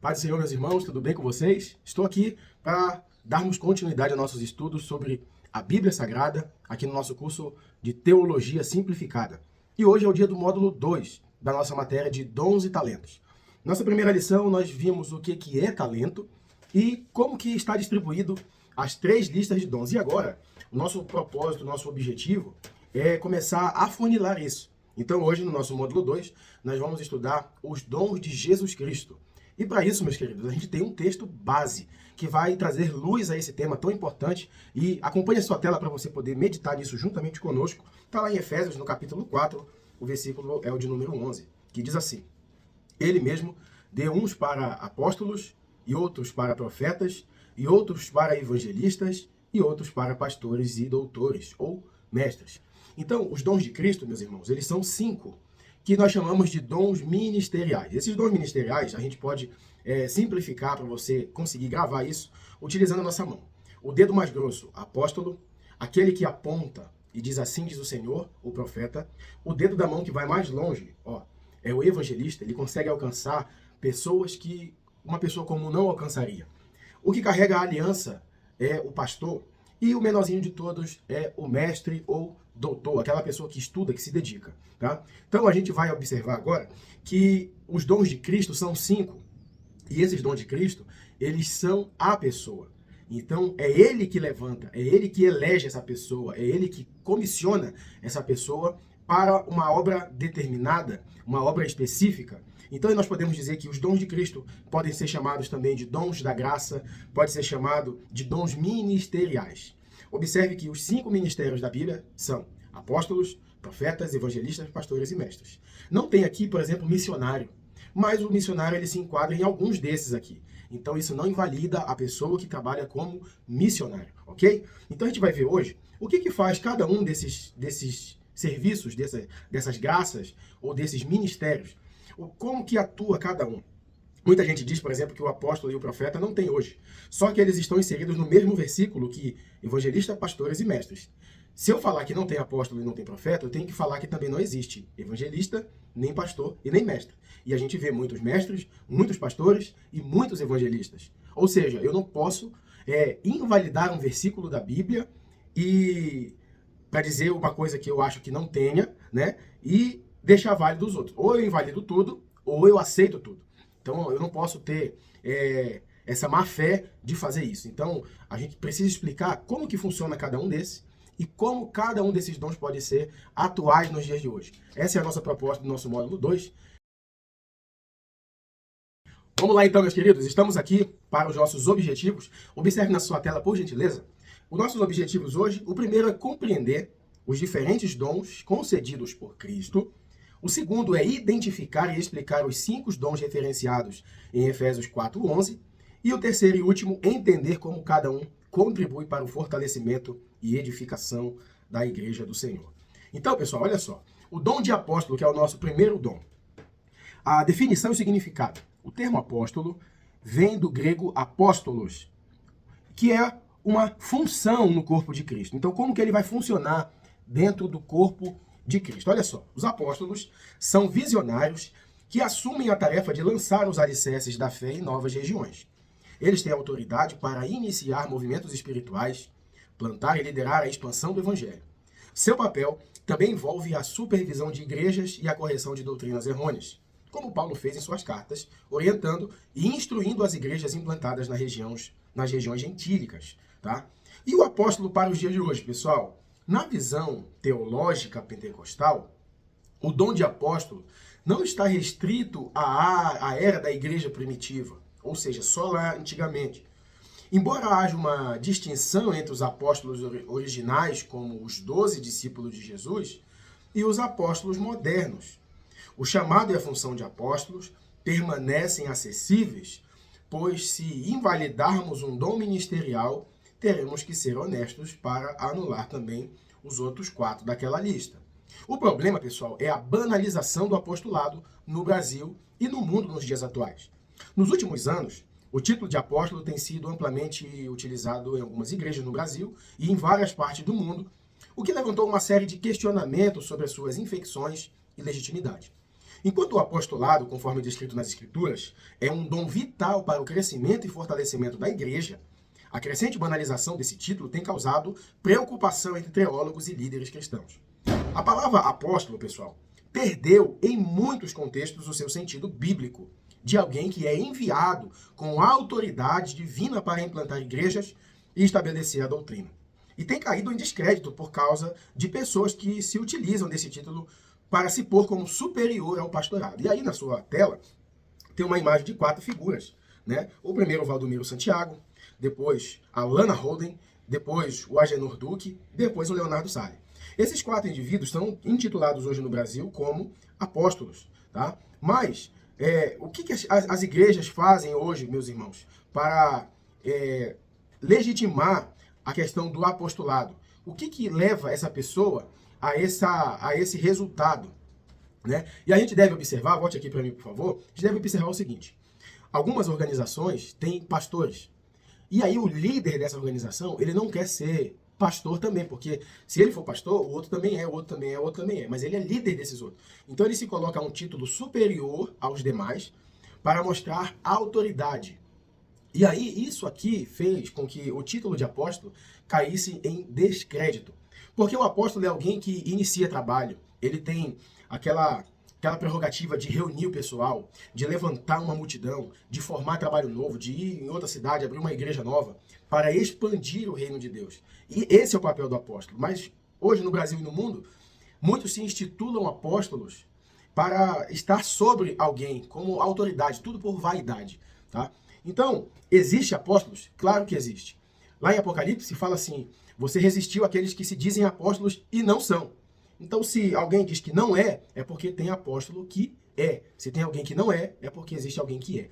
Paz do Senhor, meus irmãos, tudo bem com vocês? Estou aqui para darmos continuidade a nossos estudos sobre a Bíblia Sagrada, aqui no nosso curso de Teologia Simplificada. E hoje é o dia do módulo 2 da nossa matéria de Dons e Talentos. Nossa primeira lição, nós vimos o que é talento e como que está distribuído as 3 listas de dons. E agora, o nosso propósito, o nosso objetivo é começar a afunilar isso. Então hoje, no nosso módulo 2, nós vamos estudar os dons de Jesus Cristo. E para isso, meus queridos, a gente tem um texto base que vai trazer luz a esse tema tão importante. E acompanhe a sua tela para você poder meditar nisso juntamente conosco. Está lá em Efésios, no capítulo 4, o versículo é o de número 11, que diz assim: Ele mesmo deu uns para apóstolos, e outros para profetas, e outros para evangelistas, e outros para pastores e doutores, ou mestres. Então, os dons de Cristo, meus irmãos, eles são 5, que nós chamamos de dons ministeriais. Esses dons ministeriais, a gente pode simplificar para você conseguir gravar isso, utilizando a nossa mão. O dedo mais grosso, apóstolo, aquele que aponta e diz assim diz o Senhor, o profeta. O dedo da mão que vai mais longe, é o evangelista, ele consegue alcançar pessoas que uma pessoa comum não alcançaria. O que carrega a aliança é o pastor, e o menorzinho de todos é o mestre ou doutor, aquela pessoa que estuda, que se dedica. Tá? Então a gente vai observar agora que os dons de Cristo são 5. E esses dons de Cristo, eles são a pessoa. Então é ele que levanta, é ele que elege essa pessoa, é ele que comissiona essa pessoa para uma obra determinada, uma obra específica. Então nós podemos dizer que os dons de Cristo podem ser chamados também de dons da graça, pode ser chamado de dons ministeriais. Observe que os 5 ministérios da Bíblia são apóstolos, profetas, evangelistas, pastores e mestres. Não tem aqui, por exemplo, missionário, mas o missionário ele se enquadra em alguns desses aqui. Então isso não invalida a pessoa que trabalha como missionário, ok? Então a gente vai ver hoje o que faz cada um desses serviços, dessas graças ou desses ministérios. Como que atua cada um? Muita gente diz, por exemplo, que o apóstolo e o profeta não tem hoje. Só que eles estão inseridos no mesmo versículo que evangelista, pastores e mestres. Se eu falar que não tem apóstolo e não tem profeta, eu tenho que falar que também não existe evangelista, nem pastor e nem mestre. E a gente vê muitos mestres, muitos pastores e muitos evangelistas. Ou seja, eu não posso invalidar um versículo da Bíblia e para dizer uma coisa que eu acho que não tenha, né? E deixar válido os outros. Ou eu invalido tudo, ou eu aceito tudo. Então, eu não posso ter essa má fé de fazer isso. Então, a gente precisa explicar como que funciona cada um desses e como cada um desses dons pode ser atuais nos dias de hoje. Essa é a nossa proposta do nosso módulo 2. Vamos lá então, meus queridos. Estamos aqui para os nossos objetivos. Observe na sua tela, por gentileza. Os nossos objetivos hoje, o primeiro é compreender os diferentes dons concedidos por Cristo. O segundo é identificar e explicar os 5 dons referenciados em Efésios 4:11. E o terceiro e último, entender como cada um contribui para o fortalecimento e edificação da Igreja do Senhor. Então, pessoal, olha só. O dom de apóstolo, que é o nosso primeiro dom. A definição e o significado. O termo apóstolo vem do grego apóstolos, que é uma função no corpo de Cristo. Então, como que ele vai funcionar dentro do corpo de Cristo? Olha só, os apóstolos são visionários que assumem a tarefa de lançar os alicerces da fé em novas regiões. Eles têm autoridade para iniciar movimentos espirituais, plantar e liderar a expansão do evangelho. Seu papel também envolve a supervisão de igrejas e a correção de doutrinas errôneas, como Paulo fez em suas cartas, orientando e instruindo as igrejas implantadas nas regiões gentílicas. Tá? E o apóstolo para os dias de hoje, pessoal? Na visão teológica pentecostal, o dom de apóstolo não está restrito à era da igreja primitiva, ou seja, só lá antigamente. Embora haja uma distinção entre os apóstolos originais, como os 12 discípulos de Jesus, e os apóstolos modernos. O chamado e a função de apóstolos permanecem acessíveis, pois se invalidarmos um dom ministerial, teremos que ser honestos para anular também os outros 4 daquela lista. O problema, pessoal, é a banalização do apostolado no Brasil e no mundo nos dias atuais. Nos últimos anos, o título de apóstolo tem sido amplamente utilizado em algumas igrejas no Brasil e em várias partes do mundo, o que levantou uma série de questionamentos sobre as suas infecções e legitimidade. Enquanto o apostolado, conforme descrito nas Escrituras, é um dom vital para o crescimento e fortalecimento da igreja, a crescente banalização desse título tem causado preocupação entre teólogos e líderes cristãos. A palavra apóstolo, pessoal, perdeu em muitos contextos o seu sentido bíblico, de alguém que é enviado com autoridade divina para implantar igrejas e estabelecer a doutrina. E tem caído em descrédito por causa de pessoas que se utilizam desse título para se pôr como superior ao pastorado. E aí na sua tela tem uma imagem de 4 figuras, né? O primeiro, o Valdomiro Santiago, depois a Lana Holden, depois o Agenor Duque, depois o Leonardo Salles. Esses 4 indivíduos são intitulados hoje no Brasil como apóstolos, tá? Mas o que as igrejas fazem hoje, meus irmãos, para legitimar a questão do apostolado? O que leva essa pessoa a esse resultado, né? E a gente deve observar, volte aqui para mim, por favor, a gente deve observar o seguinte: algumas organizações têm pastores, e aí o líder dessa organização, ele não quer ser pastor também, porque se ele for pastor, o outro também é, o outro também é, o outro também é, mas ele é líder desses outros. Então ele se coloca a um título superior aos demais para mostrar autoridade. E aí isso aqui fez com que o título de apóstolo caísse em descrédito. Porque o apóstolo é alguém que inicia trabalho, ele tem aquela prerrogativa de reunir o pessoal, de levantar uma multidão, de formar trabalho novo, de ir em outra cidade, abrir uma igreja nova, para expandir o reino de Deus. E esse é o papel do apóstolo. Mas hoje no Brasil e no mundo, muitos se institulam apóstolos para estar sobre alguém, como autoridade, tudo por vaidade, tá? Então, existe apóstolos? Claro que existe. Lá em Apocalipse fala assim: você resistiu àqueles que se dizem apóstolos e não são. Então, se alguém diz que não é, é porque tem apóstolo que é. Se tem alguém que não é, é porque existe alguém que é.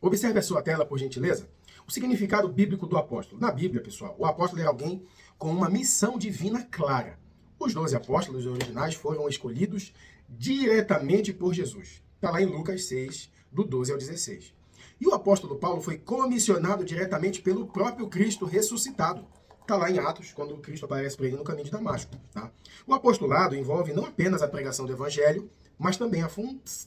Observe a sua tela, por gentileza. O significado bíblico do apóstolo. Na Bíblia, pessoal, o apóstolo é alguém com uma missão divina clara. Os 12 apóstolos originais foram escolhidos diretamente por Jesus. Está lá em Lucas 6, do 12 ao 16. E o apóstolo Paulo foi comissionado diretamente pelo próprio Cristo ressuscitado. Está lá em Atos, quando Cristo aparece para ele no caminho de Damasco. Tá? O apostolado envolve não apenas a pregação do evangelho, mas também a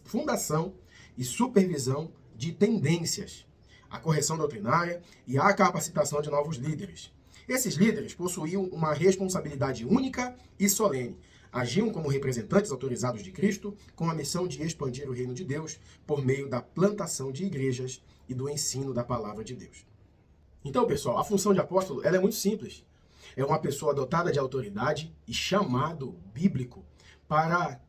fundação e supervisão de tendências, a correção doutrinária e a capacitação de novos líderes. Esses líderes possuíam uma responsabilidade única e solene. Agiam como representantes autorizados de Cristo, com a missão de expandir o reino de Deus por meio da plantação de igrejas e do ensino da palavra de Deus. Então, pessoal, a função de apóstolo ela é muito simples. É uma pessoa dotada de autoridade e chamado bíblico para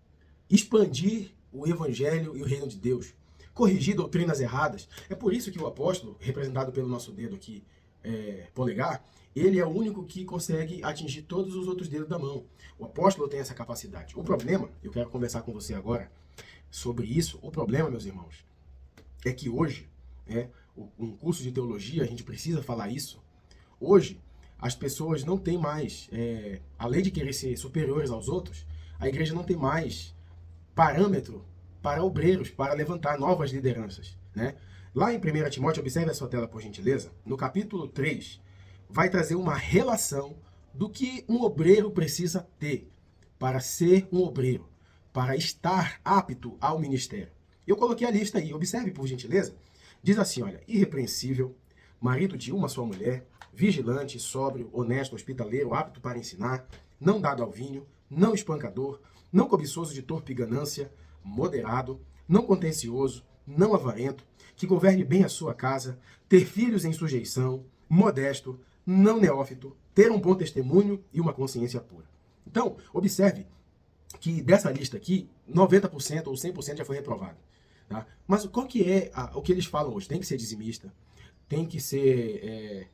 expandir o evangelho e o reino de Deus, corrigir doutrinas erradas. É por isso que o apóstolo, representado pelo nosso dedo aqui, polegar, ele é o único que consegue atingir todos os outros dedos da mão. O apóstolo tem essa capacidade. O problema, eu quero conversar com você agora sobre isso. O problema, meus irmãos, é que hoje, um curso de teologia, a gente precisa falar isso. Hoje, as pessoas não têm mais, além de querer ser superiores aos outros, a igreja não tem mais parâmetro para obreiros, para levantar novas lideranças, né? Lá em 1 Timóteo, observe a sua tela, por gentileza, no capítulo 3, vai trazer uma relação do que um obreiro precisa ter para ser um obreiro, para estar apto ao ministério. Eu coloquei a lista aí, observe por gentileza. Diz assim, olha: irrepreensível, marido de uma só mulher, vigilante, sóbrio, honesto, hospitaleiro, apto para ensinar, não dado ao vinho, não espancador, não cobiçoso de torpe ganância, moderado, não contencioso, não avarento, que governe bem a sua casa, ter filhos em sujeição, modesto, não neófito, ter um bom testemunho e uma consciência pura. Então, observe que dessa lista aqui, 90% ou 100% já foi reprovado. Tá? Mas qual que é o que eles falam hoje? Tem que ser dizimista, tem que ser,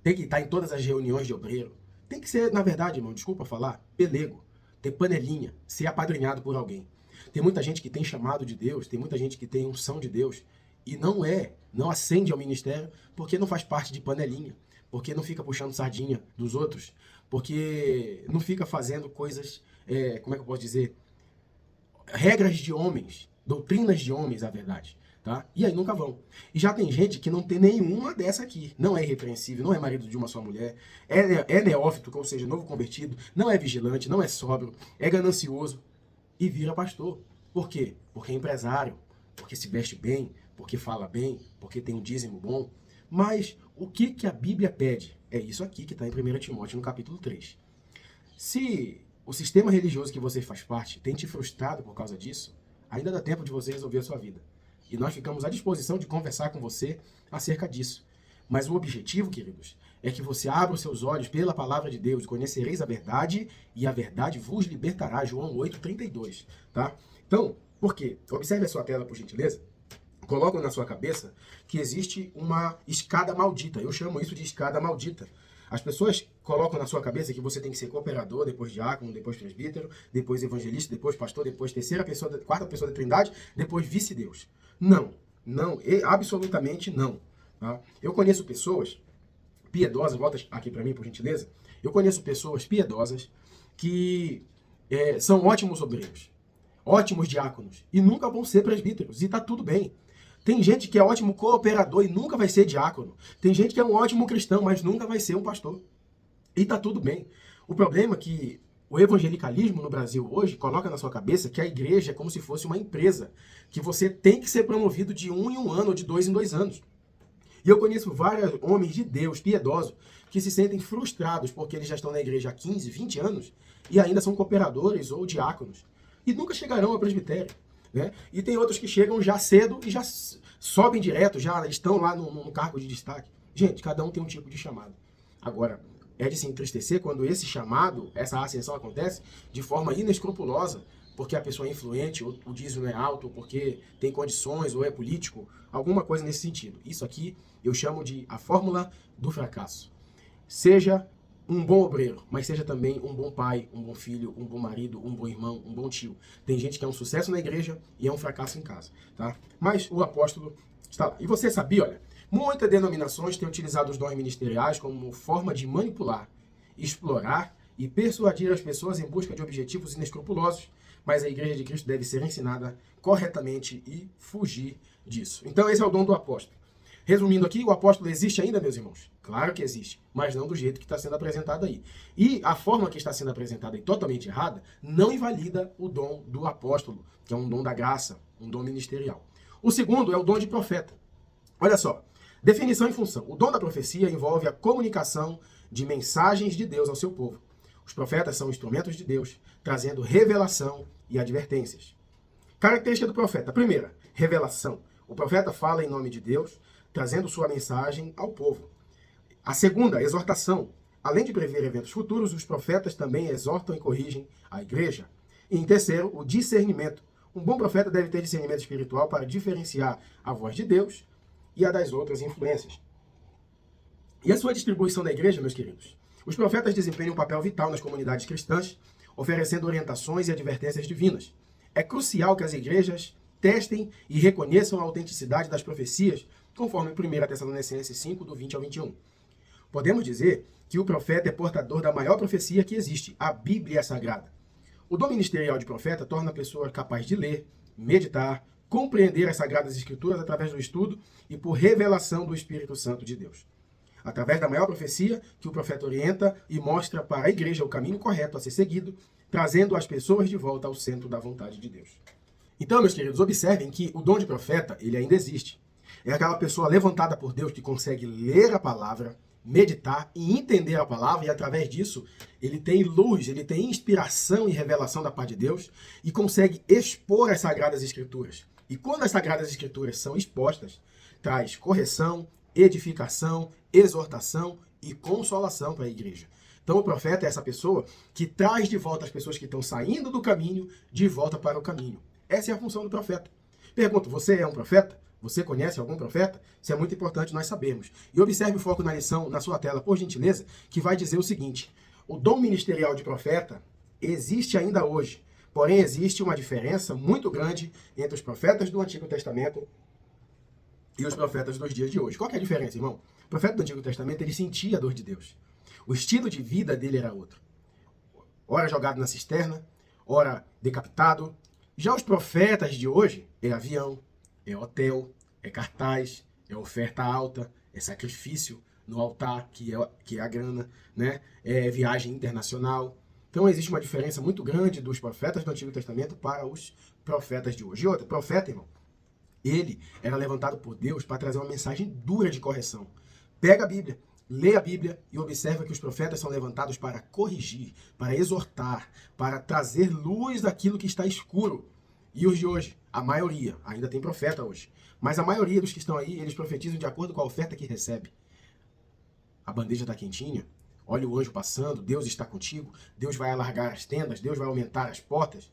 tem que estar em todas as reuniões de obreiro, tem que ser, na verdade, irmão, desculpa falar, pelego, ter panelinha, ser apadrinhado por alguém. Tem muita gente que tem chamado de Deus, tem muita gente que tem unção de Deus e não ascende ao ministério porque não faz parte de panelinha, porque não fica puxando sardinha dos outros, porque não fica fazendo coisas, como é que eu posso dizer, regras de homens, doutrinas de homens, a verdade, tá? E aí nunca vão. E já tem gente que não tem nenhuma dessa aqui, não é irrepreensível, não é marido de uma só mulher, é neófito, ou seja, novo convertido, não é vigilante, não é sóbrio, é ganancioso e vira pastor. Por quê? Porque é empresário, porque se veste bem, porque fala bem, porque tem um dízimo bom. Mas o que a Bíblia pede? É isso aqui que está em 1 Timóteo, no capítulo 3. Se o sistema religioso que você faz parte tem te frustrado por causa disso, ainda dá tempo de você resolver a sua vida. E nós ficamos à disposição de conversar com você acerca disso. Mas o objetivo, queridos, é que você abra os seus olhos pela palavra de Deus, conhecereis a verdade e a verdade vos libertará, João 8,32, tá? Então, por quê? Observe a sua tela, por gentileza. Colocam na sua cabeça que existe uma escada maldita. Eu chamo isso de escada maldita. As pessoas colocam na sua cabeça que você tem que ser cooperador, depois diácono, depois presbítero, depois evangelista, depois pastor, depois terceira pessoa, quarta pessoa da Trindade, depois vice-deus. Não, não, absolutamente não. Tá? Eu conheço pessoas piedosas, volta aqui para mim, por gentileza. Eu conheço pessoas piedosas que são ótimos obreiros, ótimos diáconos, e nunca vão ser presbíteros, e tá tudo bem. Tem gente que é ótimo cooperador e nunca vai ser diácono. Tem gente que é um ótimo cristão, mas nunca vai ser um pastor. E tá tudo bem. O problema é que o evangelicalismo no Brasil hoje coloca na sua cabeça que a igreja é como se fosse uma empresa, que você tem que ser promovido de 1 em 1 ano ou de 2 em 2 anos. E eu conheço vários homens de Deus, piedosos, que se sentem frustrados porque eles já estão na igreja há 15, 20 anos e ainda são cooperadores ou diáconos. E nunca chegarão ao presbitério. Né? E tem outros que chegam já cedo e já sobem direto, já estão lá no cargo de destaque. Gente, cada um tem um tipo de chamado. Agora, é de se entristecer quando esse chamado, essa ascensão acontece de forma inescrupulosa, porque a pessoa é influente, ou o dízimo é alto, ou porque tem condições, ou é político, alguma coisa nesse sentido. Isso aqui eu chamo de a fórmula do fracasso. Seja um bom obreiro, mas seja também um bom pai, um bom filho, um bom marido, um bom irmão, um bom tio. Tem gente que é um sucesso na igreja e é um fracasso em casa, tá? Mas o apóstolo está lá. E você sabia, olha, muitas denominações têm utilizado os dons ministeriais como forma de manipular, explorar e persuadir as pessoas em busca de objetivos inescrupulosos, mas a igreja de Cristo deve ser ensinada corretamente e fugir disso. Então esse é o dom do apóstolo. Resumindo aqui, o apóstolo existe ainda, meus irmãos? Claro que existe, mas não do jeito que está sendo apresentado aí. E a forma que está sendo apresentada aí, totalmente errada, não invalida o dom do apóstolo, que é um dom da graça, um dom ministerial. O segundo é o dom de profeta. Olha só, definição e função. O dom da profecia envolve a comunicação de mensagens de Deus ao seu povo. Os profetas são instrumentos de Deus, trazendo revelação e advertências. Característica do profeta. Primeira, revelação. O profeta fala em nome de Deus, trazendo sua mensagem ao povo. A segunda, exortação. Além de prever eventos futuros, os profetas também exortam e corrigem a igreja. E em terceiro, o discernimento. Um bom profeta deve ter discernimento espiritual para diferenciar a voz de Deus e a das outras influências. E a sua distribuição na igreja, meus queridos? Os profetas desempenham um papel vital nas comunidades cristãs, oferecendo orientações e advertências divinas. É crucial que as igrejas testem e reconheçam a autenticidade das profecias, conforme 1 Tessalonicenses 5, do 20 ao 21. Podemos dizer que o profeta é portador da maior profecia que existe, a Bíblia Sagrada. O dom ministerial de profeta torna a pessoa capaz de ler, meditar, compreender as Sagradas Escrituras através do estudo e por revelação do Espírito Santo de Deus. Através da maior profecia, que o profeta orienta e mostra para a igreja o caminho correto a ser seguido, trazendo as pessoas de volta ao centro da vontade de Deus. Então, meus queridos, observem que o dom de profeta, ele ainda existe. É aquela pessoa levantada por Deus que consegue ler a palavra, meditar e entender a palavra, e através disso ele tem luz, ele tem inspiração e revelação da parte de Deus e consegue expor as Sagradas Escrituras. E quando as Sagradas Escrituras são expostas, traz correção, edificação, exortação e consolação para a igreja. Então o profeta é essa pessoa que traz de volta as pessoas que estão saindo do caminho de volta para o caminho. Essa é a função do profeta. Pergunto, você é um profeta? Você conhece algum profeta? Isso é muito importante nós sabermos. E observe o foco na lição na sua tela, por gentileza, que vai dizer o seguinte: o dom ministerial de profeta existe ainda hoje, porém existe uma diferença muito grande entre os profetas do Antigo Testamento e os profetas dos dias de hoje. Qual que é a diferença, irmão? O profeta do Antigo Testamento, ele sentia a dor de Deus. O estilo de vida dele era outro. Ora jogado na cisterna, ora decapitado. Já os profetas de hoje é avião, é hotel, é cartaz, é oferta alta, é sacrifício no altar, que é a grana, né? É viagem internacional. Então existe uma diferença muito grande dos profetas do Antigo Testamento para os profetas de hoje. E outro, profeta, irmão, ele era levantado por Deus para trazer uma mensagem dura de correção. Pega a Bíblia, lê a Bíblia e observa que os profetas são levantados para corrigir, para exortar, para trazer luz daquilo que está escuro. E os de hoje, a maioria, ainda tem profeta hoje, mas a maioria dos que estão aí, eles profetizam de acordo com a oferta que recebe. A bandeja está quentinha, olha o anjo passando, Deus está contigo, Deus vai alargar as tendas, Deus vai aumentar as portas.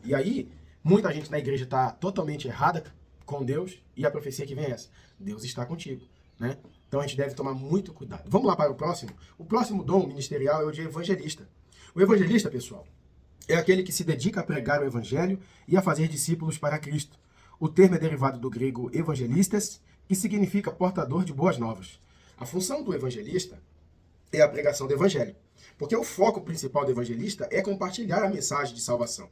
E aí, muita gente na igreja está totalmente errada com Deus e a profecia que vem é essa: Deus está contigo, né? Então a gente deve tomar muito cuidado. Vamos lá para o próximo? O próximo dom ministerial é o de evangelista. O evangelista, pessoal, é aquele que se dedica a pregar o evangelho e a fazer discípulos para Cristo. O termo é derivado do grego evangelistas, que significa portador de boas novas. A função do evangelista é a pregação do evangelho, porque o foco principal do evangelista é compartilhar a mensagem de salvação.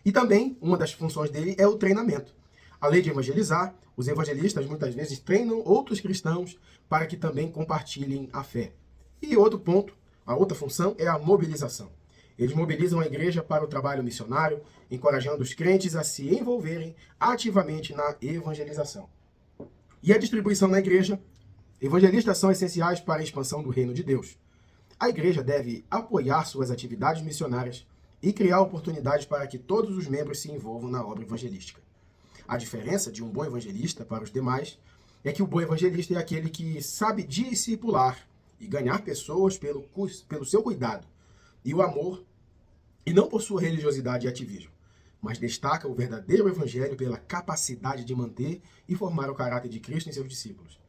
E também, uma das funções dele é o treinamento. Além de evangelizar, os evangelistas muitas vezes treinam outros cristãos para que também compartilhem a fé. E outro ponto, a outra função é a mobilização. Eles mobilizam a igreja para o trabalho missionário, encorajando os crentes a se envolverem ativamente na evangelização. E a distribuição na igreja. Evangelistas são essenciais para a expansão do reino de Deus. A igreja deve apoiar suas atividades missionárias e criar oportunidades para que todos os membros se envolvam na obra evangelística. A diferença de um bom evangelista para os demais é que o bom evangelista é aquele que sabe discipular e ganhar pessoas pelo seu cuidado e o amor, e não por sua religiosidade e ativismo, mas destaca o verdadeiro evangelho pela capacidade de manter e formar o caráter de Cristo em seus discípulos.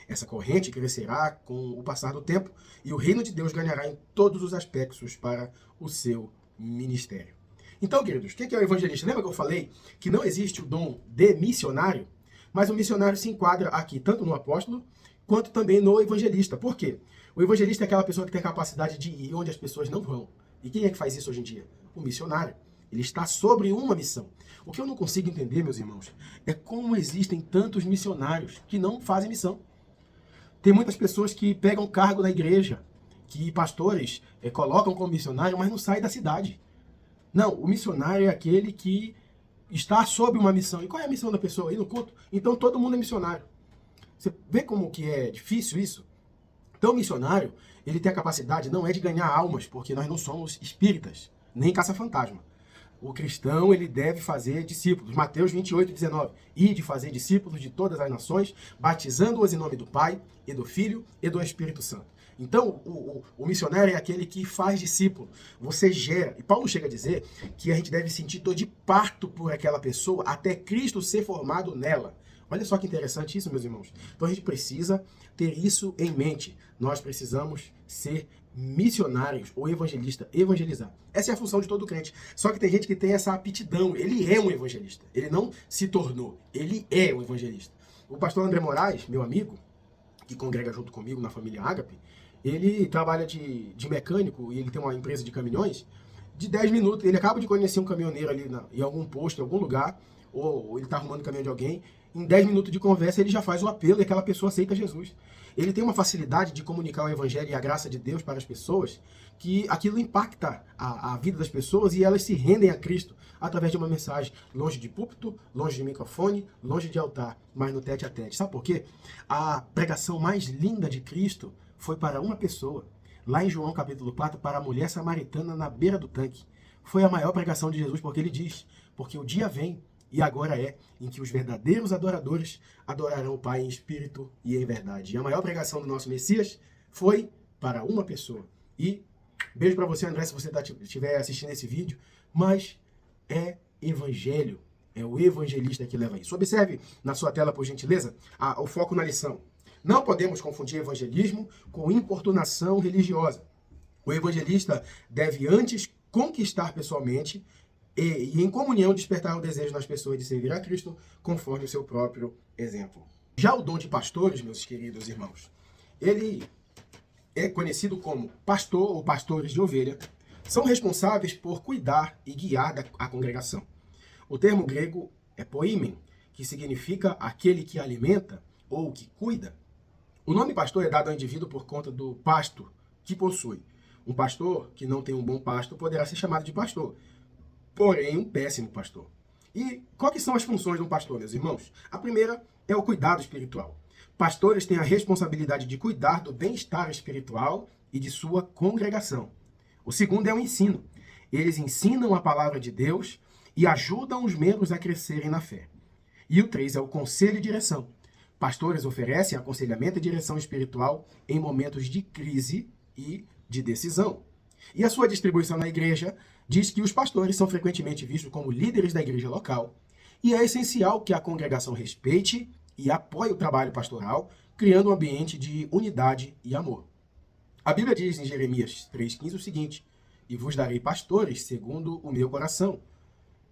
Essa corrente crescerá com o passar do tempo e o reino de Deus ganhará em todos os aspectos para o seu ministério. Então, queridos, o que é o evangelista? Lembra que eu falei que não existe o dom de missionário? Mas o missionário se enquadra aqui tanto no apóstolo quanto também no evangelista. Por quê? O evangelista é aquela pessoa que tem a capacidade de ir onde as pessoas não vão. E quem é que faz isso hoje em dia? O missionário. Ele está sobre uma missão. O que eu não consigo entender, meus irmãos, é como existem tantos missionários que não fazem missão. Tem muitas pessoas que pegam cargo na igreja, que pastores colocam como missionário, mas não saem da cidade. Não, o missionário é aquele que está sob uma missão. E qual é a missão da pessoa? Ir no culto? Então todo mundo é missionário. Você vê como que é difícil isso? Então o missionário, ele tem a capacidade, não é de ganhar almas, porque nós não somos espíritas, nem caça-fantasma. O cristão, ele deve fazer discípulos. Mateus 28:19. E de fazer discípulos de todas as nações, batizando-os em nome do Pai, e do Filho, e do Espírito Santo. Então, o missionário é aquele que faz discípulo. Você gera. E Paulo chega a dizer que a gente deve sentir dor de parto por aquela pessoa até Cristo ser formado nela. Olha só que interessante isso, meus irmãos. Então a gente precisa ter isso em mente. Nós precisamos ser missionários ou evangelizar. Essa é a função de todo crente. Só que tem gente que tem essa aptidão. Ele é um evangelista. Ele não se tornou. Ele é um evangelista. O pastor André Moraes, meu amigo, que congrega junto comigo na família Ágape, ele trabalha de mecânico e ele tem uma empresa de caminhões. De 10 minutos, ele acaba de conhecer um caminhoneiro ali em algum posto, em algum lugar, ou ele está arrumando o caminhão de alguém. Em 10 minutos de conversa, ele já faz o apelo e aquela pessoa aceita Jesus. Ele tem uma facilidade de comunicar o evangelho e a graça de Deus para as pessoas, que aquilo impacta a vida das pessoas e elas se rendem a Cristo através de uma mensagem, longe de púlpito, longe de microfone, longe de altar, mas no tete a tete. Sabe por quê? A pregação mais linda de Cristo foi para uma pessoa. Lá em João capítulo 4, para a mulher samaritana na beira do tanque. Foi a maior pregação de Jesus, porque ele diz, porque o dia vem, e agora é, em que os verdadeiros adoradores adorarão o Pai em espírito e em verdade. E a maior pregação do nosso Messias foi para uma pessoa. E beijo para você, André, se você estiver assistindo esse vídeo, mas é evangelho, é o evangelista que leva isso. Observe na sua tela, por gentileza, o foco na lição. Não podemos confundir evangelismo com importunação religiosa. O evangelista deve antes conquistar pessoalmente e em comunhão despertar o desejo nas pessoas de servir a Cristo conforme o seu próprio exemplo. Já o dom de pastores, meus queridos irmãos, ele é conhecido como pastor ou pastores de ovelha, são responsáveis por cuidar e guiar a congregação. O termo grego é poimen, que significa aquele que alimenta ou que cuida. O nome pastor é dado ao indivíduo por conta do pasto que possui. Um pastor que não tem um bom pasto poderá ser chamado de pastor, porém um péssimo pastor. E quais são as funções de um pastor, meus irmãos? A primeira é o cuidado espiritual. Pastores têm a responsabilidade de cuidar do bem-estar espiritual e de sua congregação. O segundo é o ensino. Eles ensinam a palavra de Deus e ajudam os membros a crescerem na fé. E o 3 é o conselho e direção. Pastores oferecem aconselhamento e direção espiritual em momentos de crise e de decisão. E a sua distribuição na igreja diz que os pastores são frequentemente vistos como líderes da igreja local, e é essencial que a congregação respeite e apoie o trabalho pastoral, criando um ambiente de unidade e amor. A Bíblia diz em Jeremias 3,15 o seguinte: e vos darei pastores segundo o meu coração,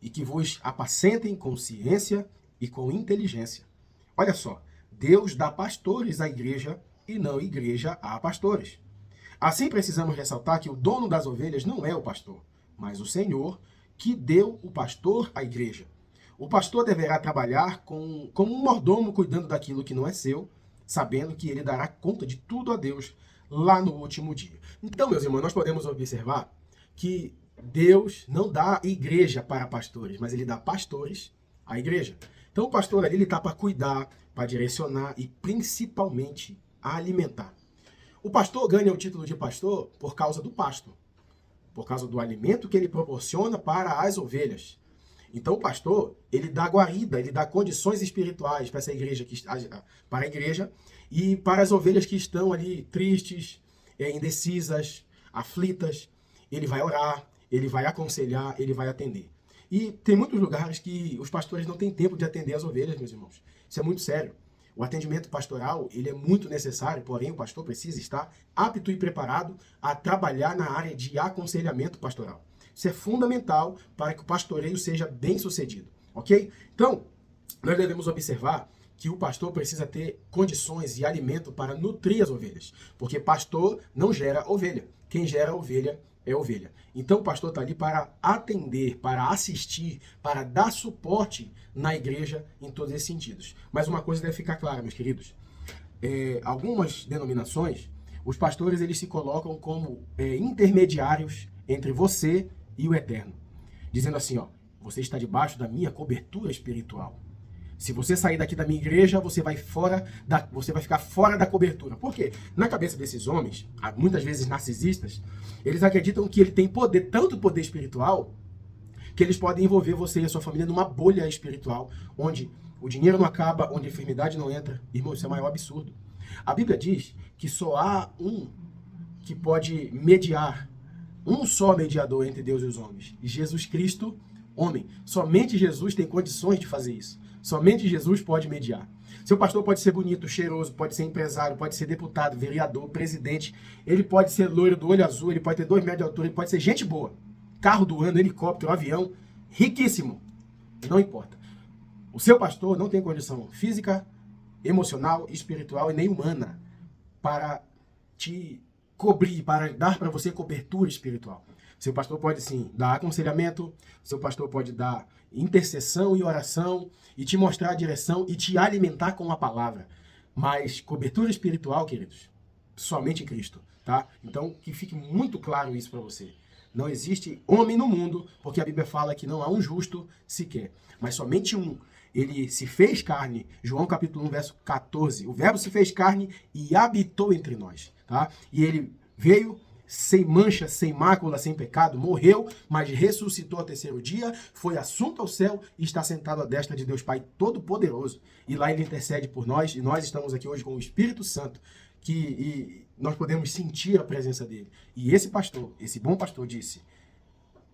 e que vos apacentem com ciência e com inteligência. Olha só, Deus dá pastores à igreja e não igreja a pastores. Assim precisamos ressaltar que o dono das ovelhas não é o pastor, mas o Senhor, que deu o pastor à igreja. O pastor deverá trabalhar como um mordomo cuidando daquilo que não é seu, sabendo que ele dará conta de tudo a Deus lá no último dia. Então, meus irmãos, nós podemos observar que Deus não dá igreja para pastores, mas ele dá pastores à igreja. Então o pastor ali está para cuidar, para direcionar e principalmente alimentar. O pastor ganha o título de pastor por causa do pasto, por causa do alimento que ele proporciona para as ovelhas. Então o pastor, ele dá guarida, ele dá condições espirituais para essa igreja, para a igreja e para as ovelhas que estão ali tristes, indecisas, aflitas. Ele vai orar, ele vai aconselhar, ele vai atender. E tem muitos lugares que os pastores não têm tempo de atender as ovelhas, meus irmãos. Isso é muito sério. O atendimento pastoral, ele é muito necessário, porém o pastor precisa estar apto e preparado a trabalhar na área de aconselhamento pastoral. Isso é fundamental para que o pastoreio seja bem sucedido, ok? Então, nós devemos observar que o pastor precisa ter condições e alimento para nutrir as ovelhas, porque pastor não gera ovelha. Quem gera ovelha é ovelha. Então o pastor está ali para atender, para assistir, para dar suporte na igreja em todos esses sentidos. Mas uma coisa deve ficar clara, meus queridos. Algumas denominações, os pastores eles se colocam como intermediários entre você e o Eterno. Dizendo assim, ó, você está debaixo da minha cobertura espiritual. Se você sair daqui da minha igreja, você vai ficar fora da cobertura. Por quê? Na cabeça desses homens, muitas vezes narcisistas, eles acreditam que ele tem poder, tanto poder espiritual, que eles podem envolver você e a sua família numa bolha espiritual, onde o dinheiro não acaba, onde a enfermidade não entra. Irmão, isso é o maior absurdo. A Bíblia diz que só há um que pode mediar, um só mediador entre Deus e os homens, Jesus Cristo, homem. Somente Jesus tem condições de fazer isso. Somente Jesus pode mediar. Seu pastor pode ser bonito, cheiroso, pode ser empresário, pode ser deputado, vereador, presidente. Ele pode ser loiro do olho azul, ele pode ter 2 metros de altura, ele pode ser gente boa. Carro do ano, helicóptero, avião, riquíssimo. Não importa. O seu pastor não tem condição física, emocional, espiritual e nem humana para te cobrir, para dar para você cobertura espiritual. Seu pastor pode sim dar aconselhamento, seu pastor pode dar intercessão e oração e te mostrar a direção e te alimentar com a palavra. Mas cobertura espiritual, queridos, somente em Cristo, tá? Então, que fique muito claro isso para você. Não existe homem no mundo, porque a Bíblia fala que não há um justo sequer, mas somente um. Ele se fez carne, João capítulo 1, verso 14. O verbo se fez carne e habitou entre nós, tá? E ele veio sem mancha, sem mácula, sem pecado, morreu, mas ressuscitou ao 3º dia, foi assunto ao céu e está sentado à destra de Deus Pai Todo-Poderoso. E lá ele intercede por nós, e nós estamos aqui hoje com o Espírito Santo, e nós podemos sentir a presença dele. E esse pastor, esse bom pastor disse,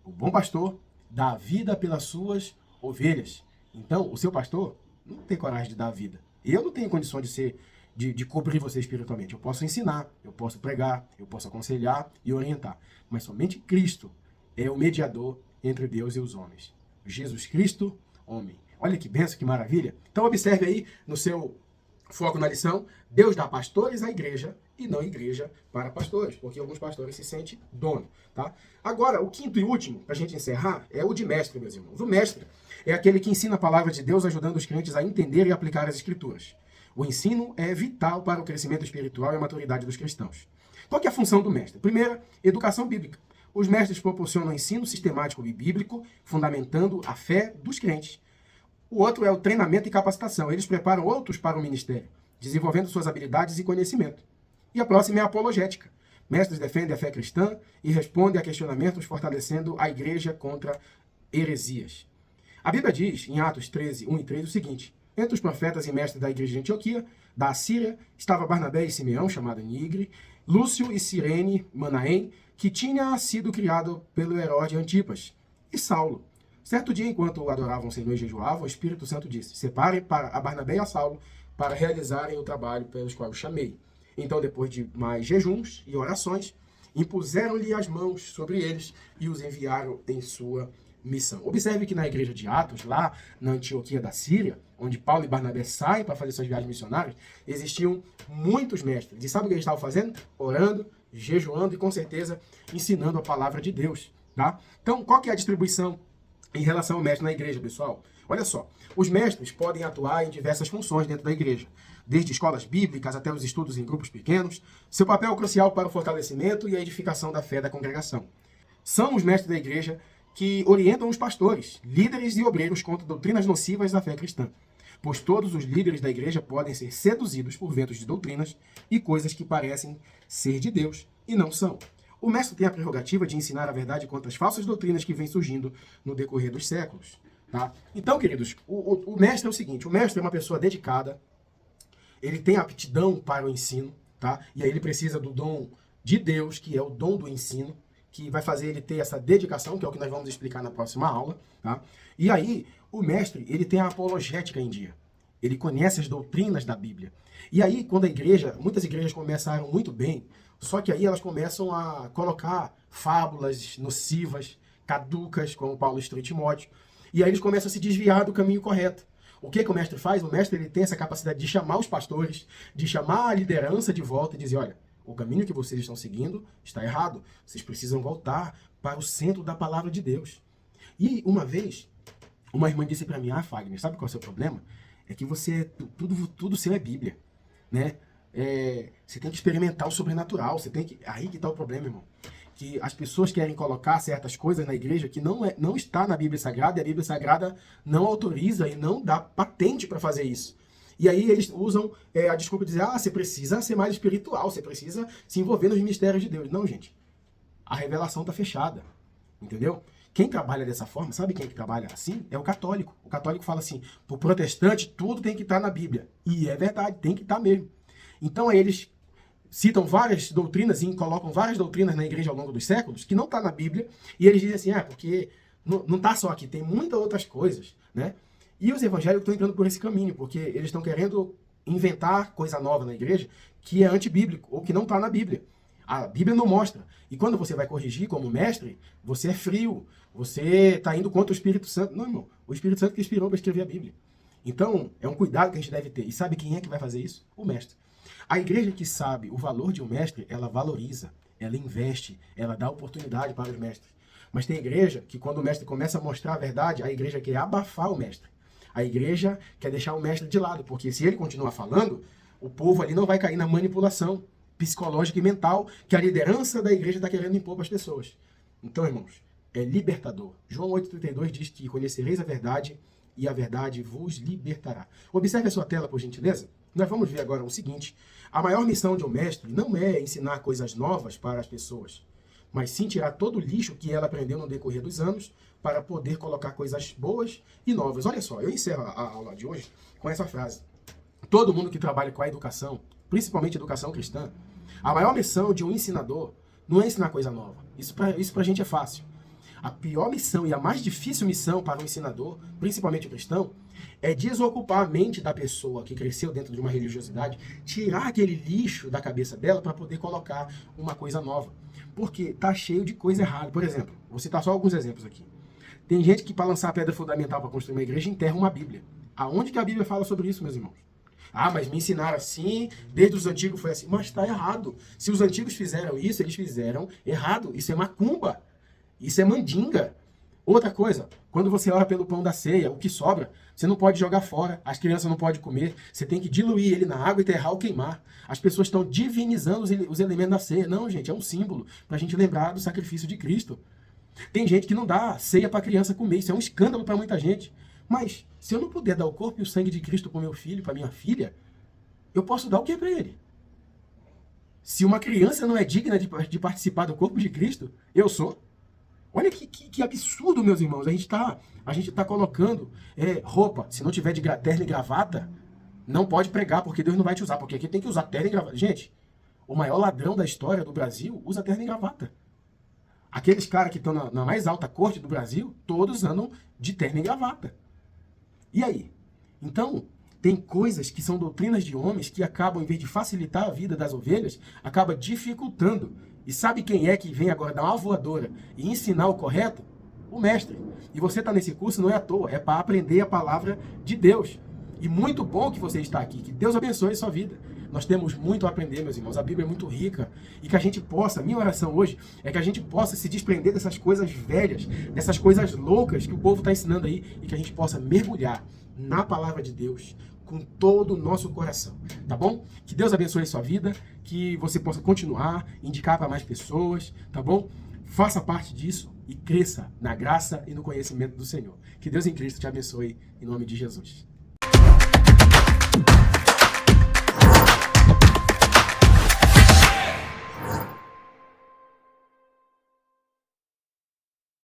o bom pastor dá a vida pelas suas ovelhas. Então, o seu pastor não tem coragem de dar a vida. Eu não tenho condição de cobrir você espiritualmente. Eu posso ensinar, eu posso pregar, eu posso aconselhar e orientar. Mas somente Cristo é o mediador entre Deus e os homens. Jesus Cristo, homem. Olha que benção, que maravilha. Então observe aí no seu foco na lição, Deus dá pastores à igreja e não igreja para pastores, porque alguns pastores se sentem dono, tá? Agora, o quinto e último, para a gente encerrar, é o de mestre, meus irmãos. O mestre é aquele que ensina a palavra de Deus, ajudando os crentes a entender e aplicar as escrituras. O ensino é vital para o crescimento espiritual e a maturidade dos cristãos. Qual que é a função do mestre? Primeira, educação bíblica. Os mestres proporcionam ensino sistemático e bíblico, fundamentando a fé dos crentes. O outro é o treinamento e capacitação. Eles preparam outros para o ministério, desenvolvendo suas habilidades e conhecimento. E a próxima é a apologética. Mestres defendem a fé cristã e respondem a questionamentos, fortalecendo a igreja contra heresias. A Bíblia diz, em Atos 13, 1 e 3, o seguinte: entre os profetas e mestres da igreja de Antioquia, da Assíria, estava Barnabé e Simeão, chamado Nigre, Lúcio e Cirene, Manaém, que tinha sido criado pelo Herodes Antipas, e Saulo. Certo dia, enquanto adoravam o Senhor e jejuavam, o Espírito Santo disse: separem a Barnabé e a Saulo para realizarem o trabalho pelos quais eu chamei. Então, depois de mais jejuns e orações, impuseram-lhe as mãos sobre eles e os enviaram em sua missão. Observe que na igreja de Atos, lá na Antioquia da Síria, onde Paulo e Barnabé saem para fazer suas viagens missionárias, existiam muitos mestres. E sabe o que eles estavam fazendo? Orando, jejuando e, com certeza, ensinando a palavra de Deus. Tá? Então, qual que é a distribuição em relação ao mestre na igreja, pessoal? Olha só, os mestres podem atuar em diversas funções dentro da igreja, desde escolas bíblicas até os estudos em grupos pequenos. Seu papel é crucial para o fortalecimento e a edificação da fé da congregação. São os mestres da igreja que orientam os pastores, líderes e obreiros contra doutrinas nocivas da fé cristã, pois todos os líderes da igreja podem ser seduzidos por ventos de doutrinas e coisas que parecem ser de Deus e não são. O mestre tem a prerrogativa de ensinar a verdade contra as falsas doutrinas que vêm surgindo no decorrer dos séculos. Tá? Então, queridos, o mestre é o seguinte: o mestre é uma pessoa dedicada, ele tem aptidão para o ensino, tá? E aí ele precisa do dom de Deus, que é o dom do ensino, que vai fazer ele ter essa dedicação, que é o que nós vamos explicar na próxima aula. Tá? E aí, o mestre, ele tem a apologética em dia. Ele conhece as doutrinas da Bíblia. E aí, quando a igreja, muitas igrejas começaram muito bem, só que aí elas começam a colocar fábulas nocivas, caducas, como Paulo instrui Timóteo, e aí eles começam a se desviar do caminho correto. O que o mestre faz? O mestre ele tem essa capacidade de chamar os pastores, de chamar a liderança de volta e dizer: olha, o caminho que vocês estão seguindo está errado. Vocês precisam voltar para o centro da palavra de Deus. E uma vez, uma irmã disse para mim: ah, Fagner, sabe qual é o seu problema? É que você, tudo seu é Bíblia, né? Você tem que experimentar o sobrenatural, você tem que... Aí que está o problema, irmão. Que as pessoas querem colocar certas coisas na igreja que não está na Bíblia Sagrada, e a Bíblia Sagrada não autoriza e não dá patente para fazer isso. E aí eles usam a desculpa de dizer: ah, você precisa ser mais espiritual, você precisa se envolver nos mistérios de Deus. Não, gente. A revelação está fechada. Entendeu? Quem trabalha dessa forma, sabe quem é que trabalha assim? É o católico. O católico fala assim: para o protestante, tudo tem que estar na Bíblia. E é verdade, tem que estar mesmo. Então aí eles citam várias doutrinas e colocam várias doutrinas na igreja ao longo dos séculos que não está na Bíblia. E eles dizem assim: porque não está só aqui, tem muitas outras coisas, né? E os evangélicos estão entrando por esse caminho, porque eles estão querendo inventar coisa nova na igreja que é antibíblico, ou que não está na Bíblia. A Bíblia não mostra. E quando você vai corrigir como mestre, você é frio, você está indo contra o Espírito Santo. Não, irmão, o Espírito Santo que inspirou para escrever a Bíblia. Então, é um cuidado que a gente deve ter. E sabe quem é que vai fazer isso? O mestre. A igreja que sabe o valor de um mestre, ela valoriza, ela investe, ela dá oportunidade para os mestres. Mas tem igreja que quando o mestre começa a mostrar a verdade, a igreja quer abafar o mestre. A igreja quer deixar o mestre de lado, porque se ele continuar falando, o povo ali não vai cair na manipulação psicológica e mental que a liderança da igreja está querendo impor para as pessoas. Então, irmãos, é libertador. João 8,32 diz que conhecereis a verdade e a verdade vos libertará. Observe a sua tela, por gentileza. Nós vamos ver agora o seguinte: a maior missão de um mestre não é ensinar coisas novas para as pessoas, mas sim tirar todo o lixo que ela aprendeu no decorrer dos anos para poder colocar coisas boas e novas. Olha só, eu encerro a aula de hoje com essa frase. Todo mundo que trabalha com a educação, principalmente educação cristã, a maior missão de um ensinador não é ensinar coisa nova. Isso pra gente é fácil. A pior missão e a mais difícil missão para um ensinador, principalmente o cristão, é desocupar a mente da pessoa que cresceu dentro de uma religiosidade, tirar aquele lixo da cabeça dela para poder colocar uma coisa nova. Porque tá cheio de coisa errada. Por exemplo, vou citar só alguns exemplos aqui. Tem gente que, para lançar a pedra fundamental para construir uma igreja, enterra uma Bíblia. Aonde que a Bíblia fala sobre isso, meus irmãos? Ah, mas me ensinaram assim, desde os antigos foi assim. Mas está errado. Se os antigos fizeram isso, eles fizeram errado. Isso é macumba. Isso é mandinga. Outra coisa, quando você ora pelo pão da ceia, o que sobra, você não pode jogar fora, as crianças não podem comer, você tem que diluir ele na água, enterrar ou queimar. As pessoas estão divinizando os elementos da ceia. Não, gente, é um símbolo para a gente lembrar do sacrifício de Cristo. Tem gente que não dá ceia para a criança comer, isso é um escândalo para muita gente. Mas, se eu não puder dar o corpo e o sangue de Cristo para meu filho, para minha filha, eu posso dar o que para ele? Se uma criança não é digna de participar do corpo de Cristo, eu sou? Olha que absurdo, meus irmãos. A gente tá colocando roupa. Se não tiver de terno e gravata, não pode pregar, porque Deus não vai te usar. Porque aqui tem que usar terno e gravata. Gente, o maior ladrão da história do Brasil usa terno e gravata. Aqueles caras que estão na mais alta corte do Brasil, todos andam de terno e gravata. E aí? Então, tem coisas que são doutrinas de homens que acabam, em vez de facilitar a vida das ovelhas, acaba dificultando. E sabe quem é que vem agora dar uma voadora e ensinar o correto? O mestre. E você está nesse curso não é à toa, é para aprender a palavra de Deus. E muito bom que você está aqui, que Deus abençoe a sua vida. Nós temos muito a aprender, meus irmãos, a Bíblia é muito rica. E que a gente possa, minha oração hoje, é que a gente possa se desprender dessas coisas velhas, dessas coisas loucas que o povo está ensinando aí, e que a gente possa mergulhar na palavra de Deus com todo o nosso coração, tá bom? Que Deus abençoe a sua vida, que você possa continuar, indicar para mais pessoas, tá bom? Faça parte disso e cresça na graça e no conhecimento do Senhor. Que Deus em Cristo te abençoe, em nome de Jesus.